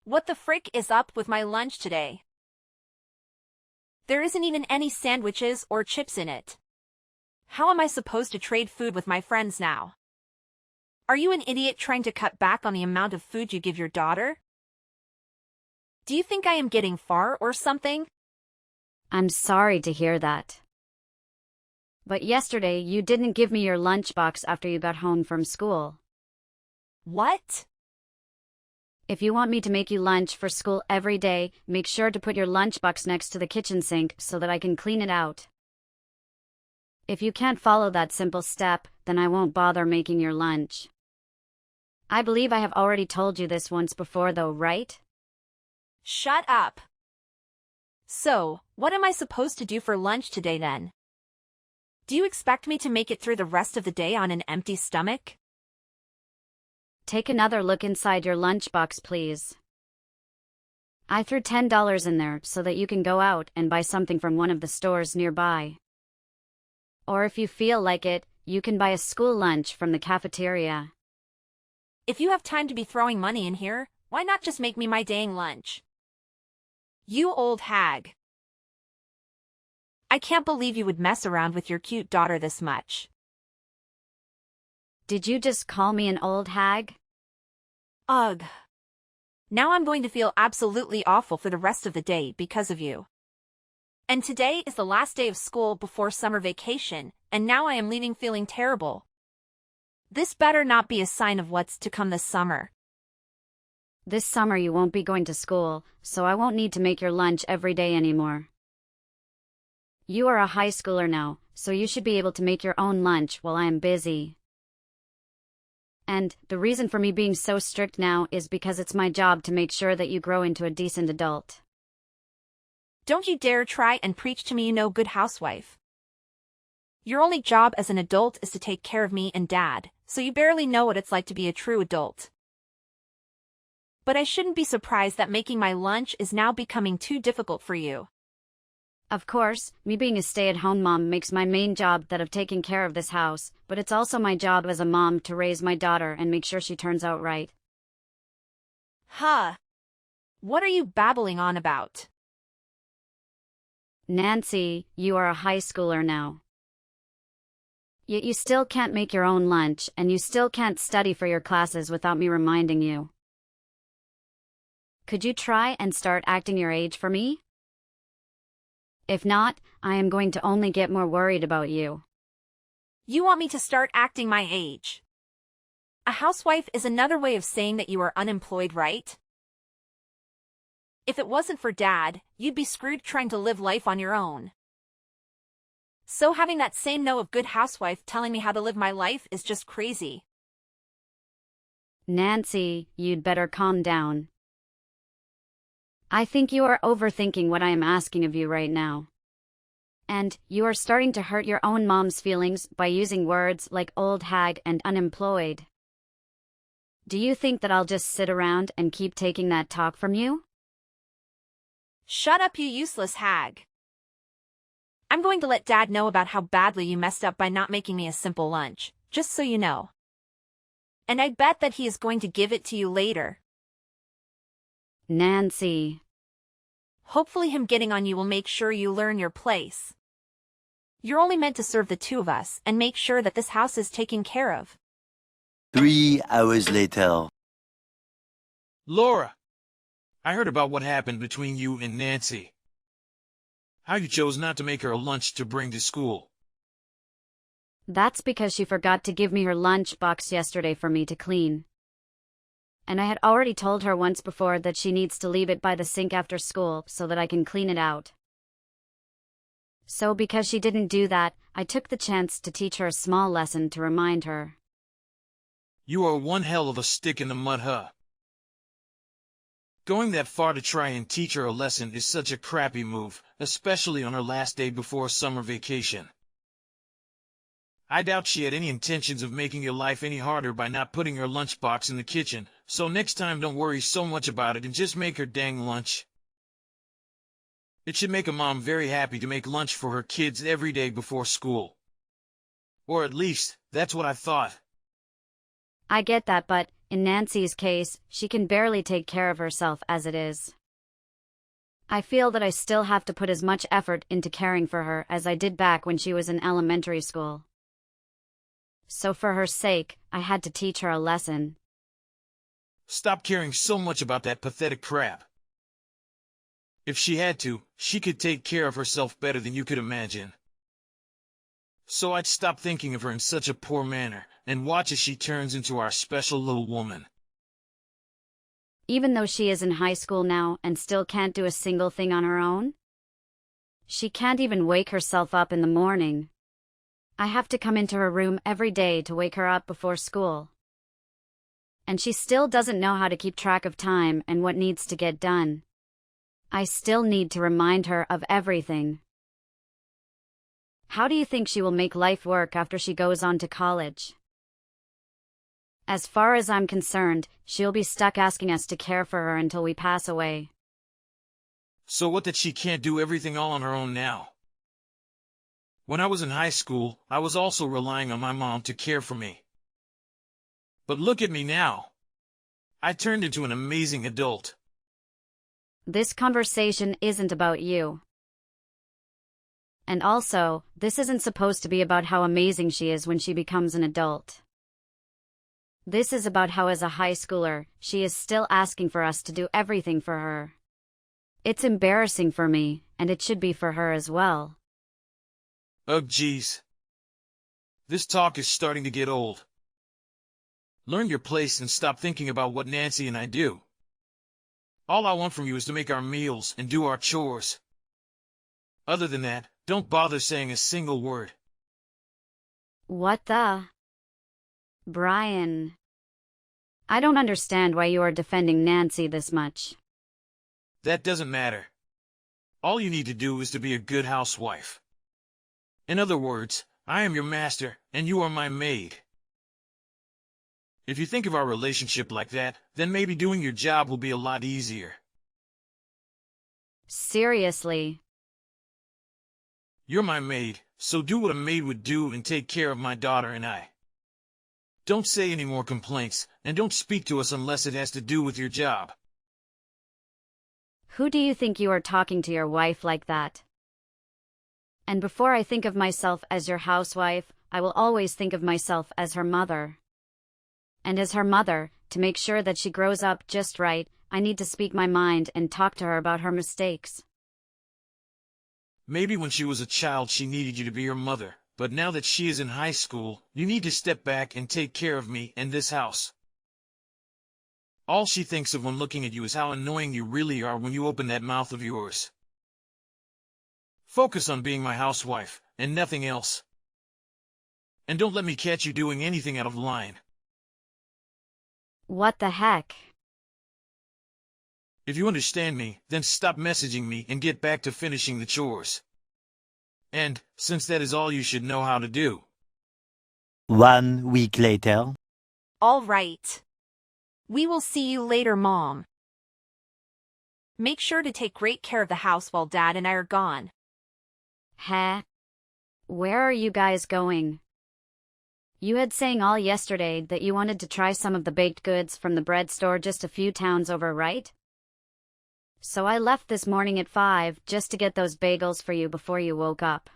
What the frick is up with my lunch today? There isn't even any sandwiches or chips in it. How am I supposed to trade food with my friends now? Are you an idiot trying to cut back on the amount of food you give your daughter? Do you think I am getting far or something? I'm sorry to hear that. But yesterday you didn't give me your lunchbox after you got home from school. What? If you want me to make you lunch for school every day, make sure to put your lunchbox next to the kitchen sink so that I can clean it out. If you can't follow that simple step, then I won't bother making your lunch. I believe I have already told you this once before though, right? Shut up. So, what am I supposed to do for lunch today then? Do you expect me to make it through the rest of the day on an empty stomach? Take another look inside your lunchbox, please. I threw $10 in there so that you can go out and buy something from one of the stores nearby. Or if you feel like it, you can buy a school lunch from the cafeteria. If you have time to be throwing money in here, why not just make me my dang lunch? You old hag. I can't believe you would mess around with your cute daughter this much. Did you just call me an old hag? Ugh. Now I'm going to feel absolutely awful for the rest of the day because of you. And today is the last day of school before summer vacation, and now I am leaving feeling terrible. This better not be a sign of what's to come this summer. This summer you won't be going to school, so I won't need to make your lunch every day anymore. You are a high schooler now, so you should be able to make your own lunch while I am busy. And the reason for me being so strict now is because it's my job to make sure that you grow into a decent adult. Don't you dare try and preach to me, you know, good housewife. Your only job as an adult is to take care of me and Dad, so you barely know what it's like to be a true adult. But I shouldn't be surprised that making my lunch is now becoming too difficult for you. Of course, me being a stay-at-home mom makes my main job that of taking care of this house, but it's also my job as a mom to raise my daughter and make sure she turns out right. Huh. What are you babbling on about? Nancy, you are a high schooler now. Yet you still can't make your own lunch, and you still can't study for your classes without me reminding you. Could you try and start acting your age for me? If not, I am going to only get more worried about you. You want me to start acting my age? A housewife is another way of saying that you are unemployed, right? If it wasn't for Dad, you'd be screwed trying to live life on your own. So having that same no of good housewife telling me how to live my life is just crazy. Nancy, you'd better calm down. I think you are overthinking what I am asking of you right now. And you are starting to hurt your own mom's feelings by using words like old hag and unemployed. Do you think that I'll just sit around and keep taking that talk from you? Shut up, you useless hag. I'm going to let Dad know about how badly you messed up by not making me a simple lunch, just so you know. And I bet that he is going to give it to you later. Nancy. Hopefully him getting on you will make sure you learn your place. You're only meant to serve the two of us and make sure that this house is taken care of. 3 hours later. Laura, I heard about what happened between you and Nancy. How you chose not to make her a lunch to bring to school. That's because she forgot to give me her lunch box yesterday for me to clean. And I had already told her once before that she needs to leave it by the sink after school so that I can clean it out. So because she didn't do that, I took the chance to teach her a small lesson to remind her. You are one hell of a stick in the mud, huh? Going that far to try and teach her a lesson is such a crappy move, especially on her last day before summer vacation. I doubt she had any intentions of making your life any harder by not putting her lunchbox in the kitchen, so next time don't worry so much about it and just make her dang lunch. It should make a mom very happy to make lunch for her kids every day before school. Or at least, that's what I thought. I get that, but In Nancy's case, she can barely take care of herself as it is. I feel that I still have to put as much effort into caring for her as I did back when she was in elementary school. So for her sake, I had to teach her a lesson. Stop caring so much about that pathetic crap. If she had to, she could take care of herself better than you could imagine. So I'd stop thinking of her in such a poor manner, and watch as she turns into our special little woman. Even though she is in high school now and still can't do a single thing on her own? She can't even wake herself up in the morning. I have to come into her room every day to wake her up before school. And she still doesn't know how to keep track of time and what needs to get done. I still need to remind her of everything. How do you think she will make life work after she goes on to college? As far as I'm concerned, she'll be stuck asking us to care for her until we pass away. So what that she can't do everything all on her own now? When I was in high school, I was also relying on my mom to care for me. But look at me now. I turned into an amazing adult. This conversation isn't about you. And also, this isn't supposed to be about how amazing she is when she becomes an adult. This is about how as a high schooler, she is still asking for us to do everything for her. It's embarrassing for me, and it should be for her as well. Ugh, geez. This talk is starting to get old. Learn your place and stop thinking about what Nancy and I do. All I want from you is to make our meals and do our chores. Other than that, don't bother saying a single word. What the? Brian. I don't understand why you are defending Nancy this much. That doesn't matter. All you need to do is to be a good housewife. In other words, I am your master, and you are my maid. If you think of our relationship like that, then maybe doing your job will be a lot easier. Seriously. You're my maid, so do what a maid would do and take care of my daughter and I. Don't say any more complaints, and don't speak to us unless it has to do with your job. Who do you think you are talking to your wife like that? And before I think of myself as your housewife, I will always think of myself as her mother. And as her mother, to make sure that she grows up just right, I need to speak my mind and talk to her about her mistakes. Maybe when she was a child she needed you to be her mother, but now that she is in high school, you need to step back and take care of me and this house. All she thinks of when looking at you is how annoying you really are when you open that mouth of yours. Focus on being my housewife, and nothing else. And don't let me catch you doing anything out of line. What the heck? If you understand me, then stop messaging me and get back to finishing the chores. And, since that is all you should know how to do. 1 week later. All right. We will see you later, Mom. Make sure to take great care of the house while Dad and I are gone. Huh? Where are you guys going? You had saying all yesterday that you wanted to try some of the baked goods from the bread store just a few towns over, right? So I left this morning at 5 just to get those bagels for you before you woke up.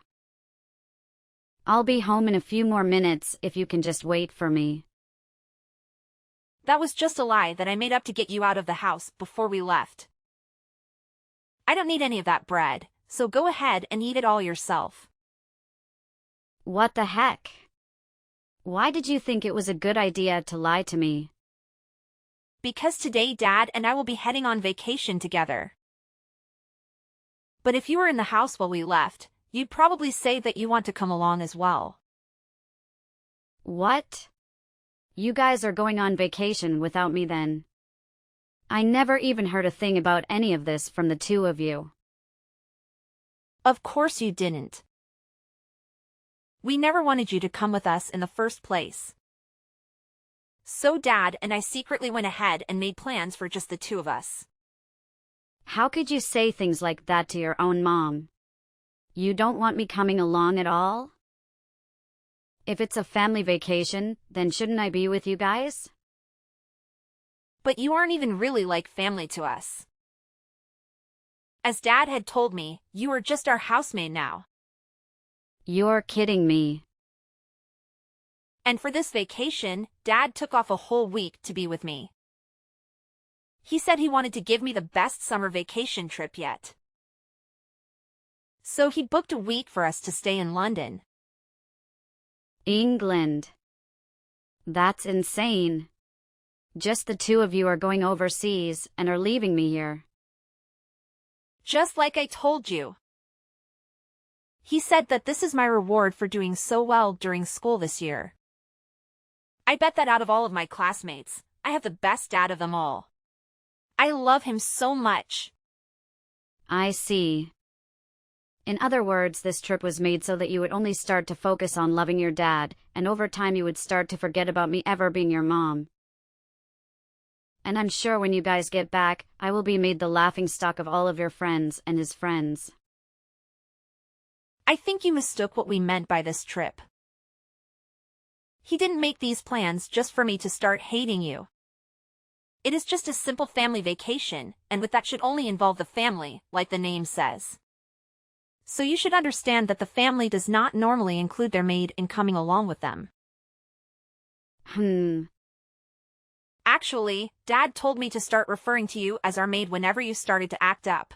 I'll be home in a few more minutes if you can just wait for me. That was just a lie that I made up to get you out of the house before we left. I don't need any of that bread, so go ahead and eat it all yourself. What the heck? Why did you think it was a good idea to lie to me? Because today Dad and I will be heading on vacation together. But if you were in the house while we left, you'd probably say that you want to come along as well. What? You guys are going on vacation without me then? I never even heard a thing about any of this from the two of you. Of course you didn't. We never wanted you to come with us in the first place. So Dad and I secretly went ahead and made plans for just the two of us. How could you say things like that to your own mom? You don't want me coming along at all? If it's a family vacation, then shouldn't I be with you guys? But you aren't even really like family to us. As Dad had told me, you are just our housemaid now. You're kidding me. And for this vacation, Dad took off a whole week to be with me. He said he wanted to give me the best summer vacation trip yet. So he booked a week for us to stay in London. England. That's insane. Just the two of you are going overseas and are leaving me here. Just like I told you. He said that this is my reward for doing so well during school this year. I bet that out of all of my classmates, I have the best dad of them all. I love him so much. I see. In other words, this trip was made so that you would only start to focus on loving your dad, and over time you would start to forget about me ever being your mom. And I'm sure when you guys get back, I will be made the laughingstock of all of your friends and his friends. I think you mistook what we meant by this trip. He didn't make these plans just for me to start hating you. It is just a simple family vacation, and with that should only involve the family, like the name says. So you should understand that the family does not normally include their maid in coming along with them. Actually, Dad told me to start referring to you as our maid whenever you started to act up.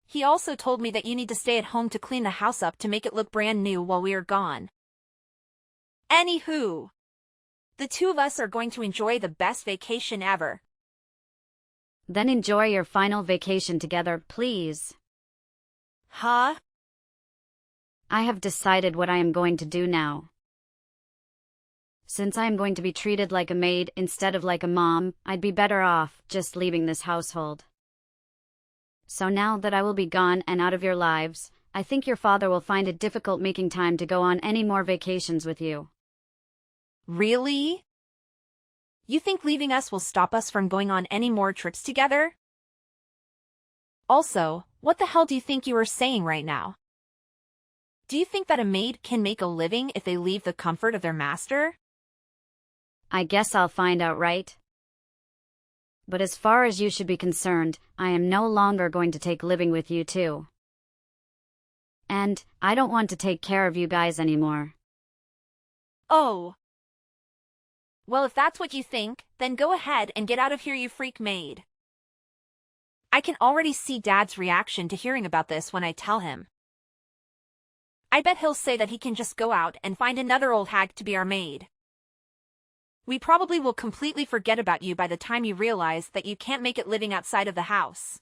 He also told me that you need to stay at home to clean the house up to make it look brand new while we are gone. Anywho, the two of us are going to enjoy the best vacation ever. Then enjoy your final vacation together, please. Huh? I have decided what I am going to do now. Since I am going to be treated like a maid instead of like a mom, I'd be better off just leaving this household. So now that I will be gone and out of your lives, I think your father will find it difficult making time to go on any more vacations with you. Really? You think leaving us will stop us from going on any more trips together? Also, what the hell do you think you are saying right now? Do you think that a maid can make a living if they leave the comfort of their master? I guess I'll find out, right? But as far as you should be concerned, I am no longer going to take living with you too. And I don't want to take care of you guys anymore. Oh. Well, if that's what you think, then go ahead and get out of here, you freak maid. I can already see Dad's reaction to hearing about this when I tell him. I bet he'll say that he can just go out and find another old hag to be our maid. We probably will completely forget about you by the time you realize that you can't make it living outside of the house.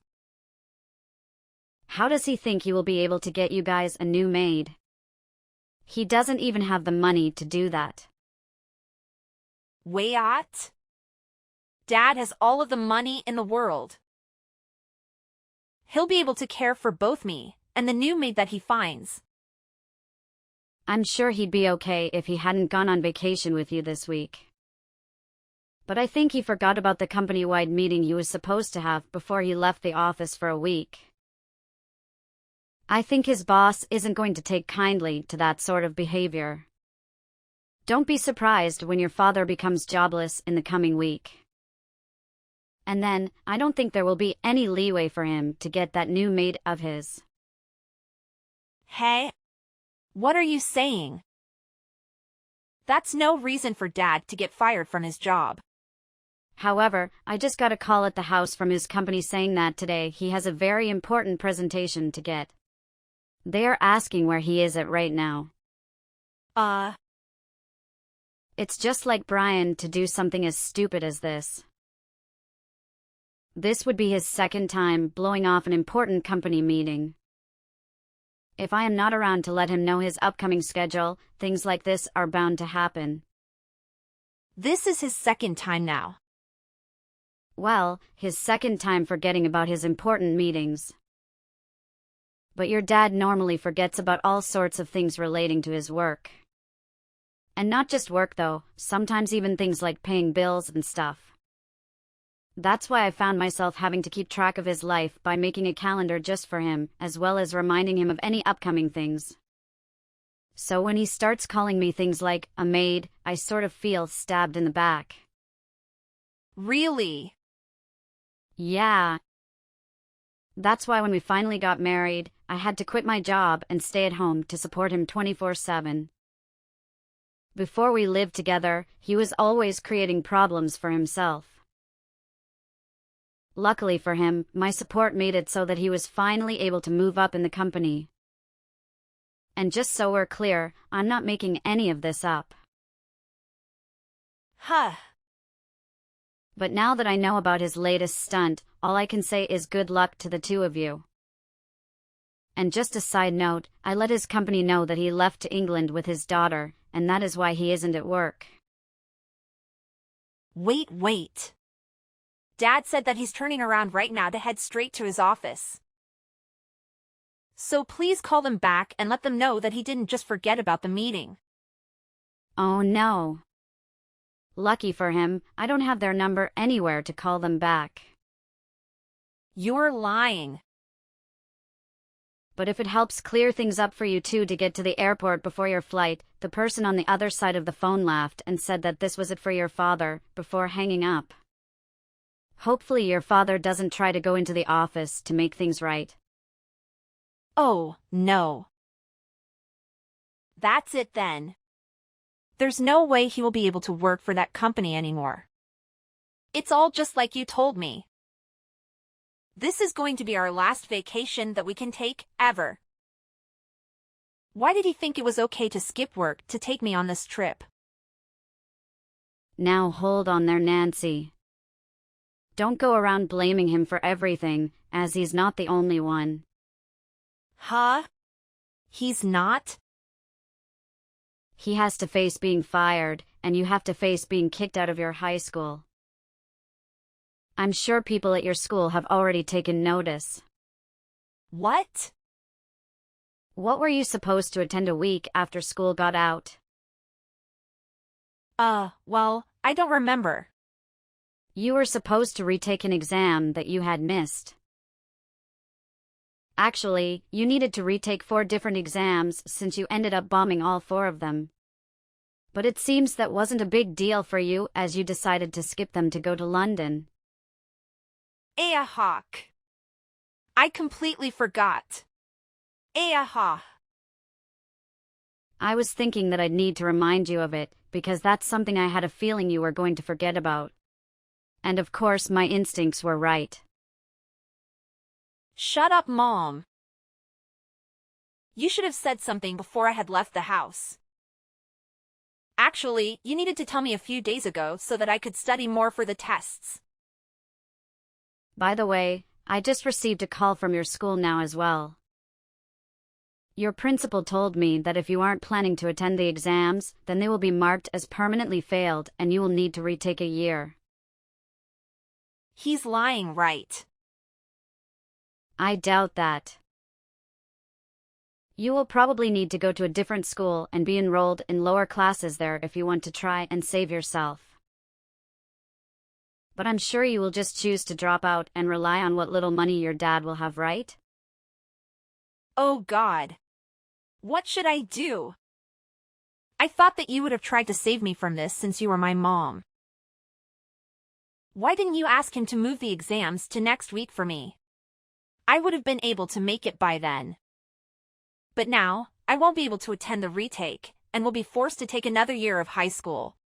How does he think he will be able to get you guys a new maid? He doesn't even have the money to do that. What? Dad has all of the money in the world. He'll be able to care for both me and the new maid that he finds. I'm sure he'd be okay if he hadn't gone on vacation with you this week. But I think he forgot about the company-wide meeting he was supposed to have before he left the office for a week. I think his boss isn't going to take kindly to that sort of behavior. Don't be surprised when your father becomes jobless in the coming week. And then, I don't think there will be any leeway for him to get that new maid of his. Hey? What are you saying? That's no reason for Dad to get fired from his job. However, I just got a call at the house from his company saying that today he has a very important presentation to get. They are asking where he is at right now. It's just like Brian to do something as stupid as this. This would be his second time blowing off an important company meeting. If I am not around to let him know his upcoming schedule, things like this are bound to happen. This is his second time now. Well, his second time forgetting about his important meetings. But your dad normally forgets about all sorts of things relating to his work. And not just work though, sometimes even things like paying bills and stuff. That's why I found myself having to keep track of his life by making a calendar just for him, as well as reminding him of any upcoming things. So when he starts calling me things like a maid, I sort of feel stabbed in the back. Really? Yeah. That's why when we finally got married, I had to quit my job and stay at home to support him 24/7. Before we lived together, he was always creating problems for himself. Luckily for him, my support made it so that he was finally able to move up in the company. And just so we're clear, I'm not making any of this up. Huh. But now that I know about his latest stunt, all I can say is good luck to the two of you. And just a side note, I let his company know that he left to England with his daughter, and that is why he isn't at work. Wait. Dad said that he's turning around right now to head straight to his office. So please call them back and let them know that he didn't just forget about the meeting. Oh no. Lucky for him, I don't have their number anywhere to call them back. You're lying. But if it helps clear things up for you two to get to the airport before your flight, the person on the other side of the phone laughed and said that this was it for your father, before hanging up. Hopefully your father doesn't try to go into the office to make things right. Oh, no. That's it then. There's no way he will be able to work for that company anymore. It's all just like you told me. This is going to be our last vacation that we can take, ever. Why did he think it was okay to skip work to take me on this trip? Now hold on there, Nancy. Don't go around blaming him for everything, as he's not the only one. Huh? He's not? He has to face being fired, and you have to face being kicked out of your high school. I'm sure people at your school have already taken notice. What? What were you supposed to attend a week after school got out? Well, I don't remember. You were supposed to retake an exam that you had missed. Actually, you needed to retake 4 different exams since you ended up bombing all 4 of them. But it seems that wasn't a big deal for you as you decided to skip them to go to London. Hawk. I completely forgot. Ha. I was thinking that I'd need to remind you of it, because that's something I had a feeling you were going to forget about. And of course my instincts were right. Shut up, Mom. You should have said something before I had left the house. Actually, you needed to tell me a few days ago so that I could study more for the tests. By the way, I just received a call from your school now as well. Your principal told me that if you aren't planning to attend the exams, then they will be marked as permanently failed and you will need to retake a year. He's lying, right? I doubt that. You will probably need to go to a different school and be enrolled in lower classes there if you want to try and save yourself. But I'm sure you will just choose to drop out and rely on what little money your dad will have, right? Oh God. What should I do? I thought that you would have tried to save me from this since you were my mom. Why didn't you ask him to move the exams to next week for me? I would have been able to make it by then. But now, I won't be able to attend the retake, and will be forced to take another year of high school.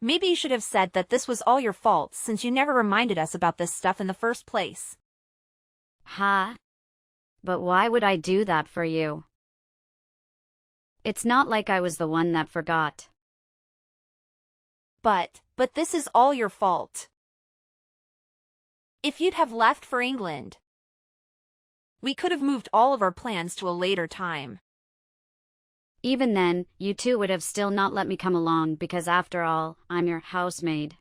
Maybe you should have said that this was all your fault since you never reminded us about this stuff in the first place. Huh? But why would I do that for you? It's not like I was the one that forgot. But this is all your fault. If you'd have left for England, we could have moved all of our plans to a later time. Even then, you two would have still not let me come along because after all, I'm your housemaid.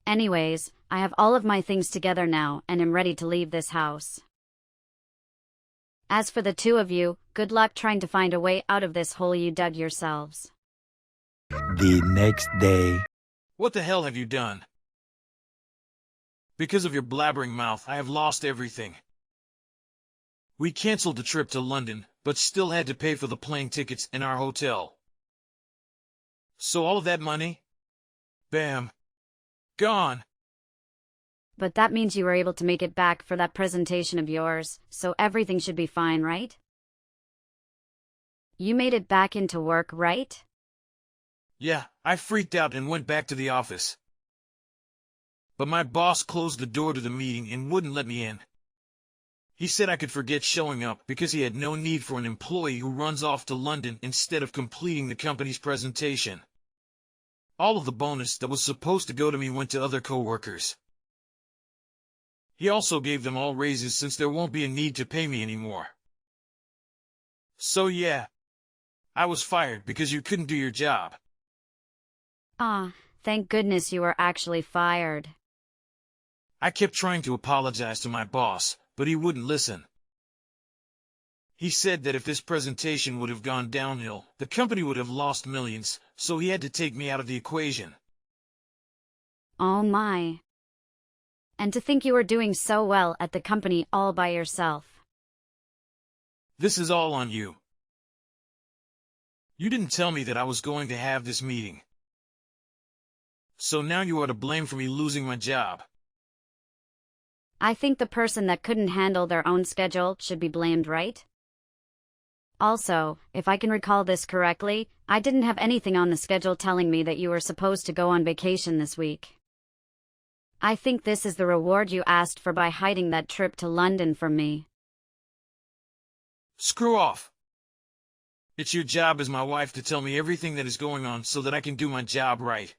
Anyways, I have all of my things together now and am ready to leave this house. As for the two of you, good luck trying to find a way out of this hole you dug yourselves. The next day. What the hell have you done? Because of your blabbering mouth, I have lost everything. We canceled the trip to London, but still had to pay for the plane tickets and our hotel. So all of that money? Bam. Gone. But that means you were able to make it back for that presentation of yours, so everything should be fine, right? You made it back into work, right? Yeah, I freaked out and went back to the office. But my boss closed the door to the meeting and wouldn't let me in. He said I could forget showing up because he had no need for an employee who runs off to London instead of completing the company's presentation. All of the bonus that was supposed to go to me went to other coworkers. He also gave them all raises since there won't be a need to pay me anymore. So yeah, I was fired because you couldn't do your job. Ah, thank goodness you were actually fired. I kept trying to apologize to my boss, but he wouldn't listen. He said that if this presentation would have gone downhill, the company would have lost millions, so he had to take me out of the equation. Oh my. And to think you were doing so well at the company all by yourself. This is all on you. You didn't tell me that I was going to have this meeting. So now you are to blame for me losing my job. I think the person that couldn't handle their own schedule should be blamed, right? Also, if I can recall this correctly, I didn't have anything on the schedule telling me that you were supposed to go on vacation this week. I think this is the reward you asked for by hiding that trip to London from me. Screw off. It's your job as my wife to tell me everything that is going on so that I can do my job right.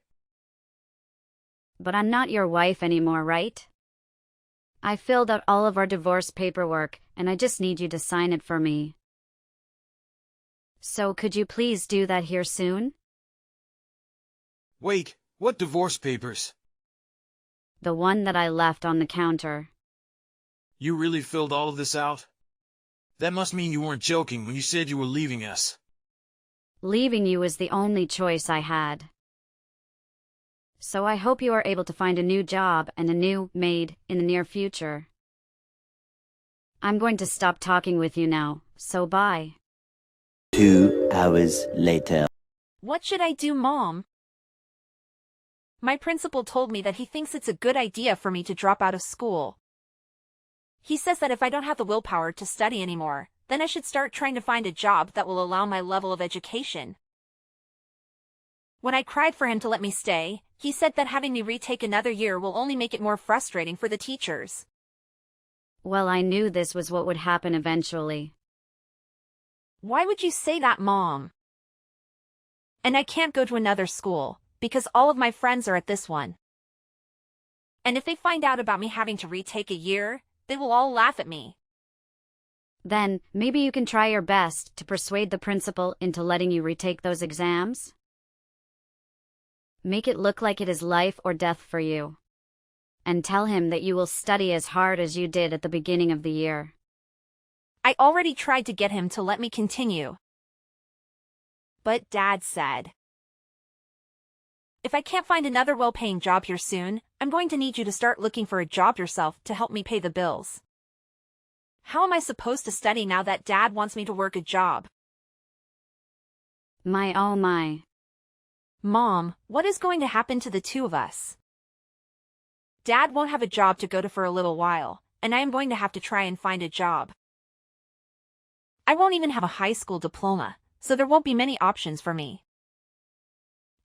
But I'm not your wife anymore, right? I filled out all of our divorce paperwork, and I just need you to sign it for me. So could you please do that here soon? Wait, what divorce papers? The one that I left on the counter. You really filled all of this out? That must mean you weren't joking when you said you were leaving us. Leaving you was the only choice I had. So I hope you are able to find a new job and a new maid in the near future. I'm going to stop talking with you now, so bye. 2 hours later. What should I do, Mom? My principal told me that he thinks it's a good idea for me to drop out of school. He says that if I don't have the willpower to study anymore, then I should start trying to find a job that will allow my level of education. When I cried for him to let me stay, he said that having me retake another year will only make it more frustrating for the teachers. Well, I knew this was what would happen eventually. Why would you say that, Mom? And I can't go to another school, because all of my friends are at this one. And if they find out about me having to retake a year, they will all laugh at me. Then, maybe you can try your best to persuade the principal into letting you retake those exams? Make it look like it is life or death for you. And tell him that you will study as hard as you did at the beginning of the year. I already tried to get him to let me continue. But Dad said, if I can't find another well-paying job here soon, I'm going to need you to start looking for a job yourself to help me pay the bills. How am I supposed to study now that Dad wants me to work a job? My oh my. Mom, what is going to happen to the two of us? Dad won't have a job to go to for a little while, and I am going to have to try and find a job. I won't even have a high school diploma, so there won't be many options for me.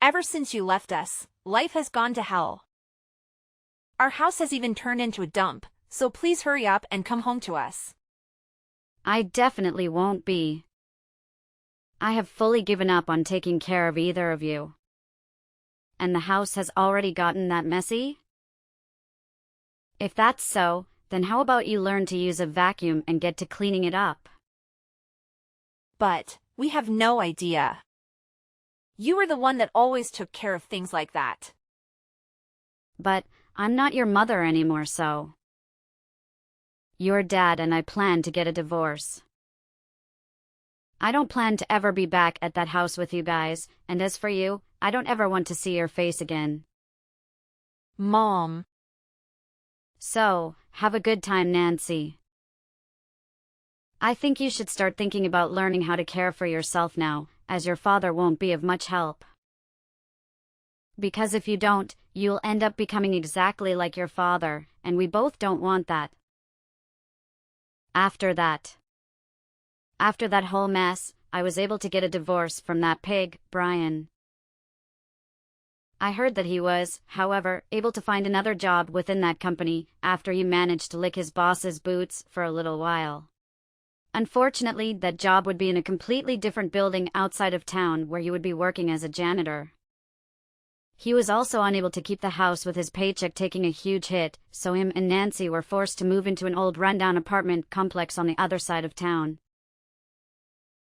Ever since you left us, life has gone to hell. Our house has even turned into a dump, so please hurry up and come home to us. I definitely won't be. I have fully given up on taking care of either of you. And the house has already gotten that messy? If that's so, then how about you learn to use a vacuum and get to cleaning it up? But we have no idea. You were the one that always took care of things like that. But I'm not your mother anymore, so. Your dad and I plan to get a divorce. I don't plan to ever be back at that house with you guys, and as for you, I don't ever want to see your face again. Mom. So, have a good time, Nancy. I think you should start thinking about learning how to care for yourself now, as your father won't be of much help. Because if you don't, you'll end up becoming exactly like your father, and we both don't want that. After that whole mess, I was able to get a divorce from that pig, Brian. I heard that he was, however, able to find another job within that company after he managed to lick his boss's boots for a little while. Unfortunately, that job would be in a completely different building outside of town where he would be working as a janitor. He was also unable to keep the house with his paycheck taking a huge hit, so him and Nancy were forced to move into an old rundown apartment complex on the other side of town.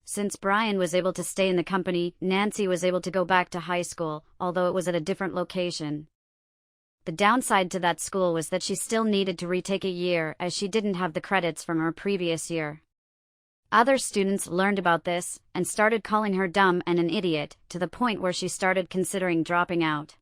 Since Brian was able to stay in the company, Nancy was able to go back to high school, although it was at a different location. The downside to that school was that she still needed to retake a year as she didn't have the credits from her previous year. Other students learned about this and started calling her dumb and an idiot, to the point where she started considering dropping out.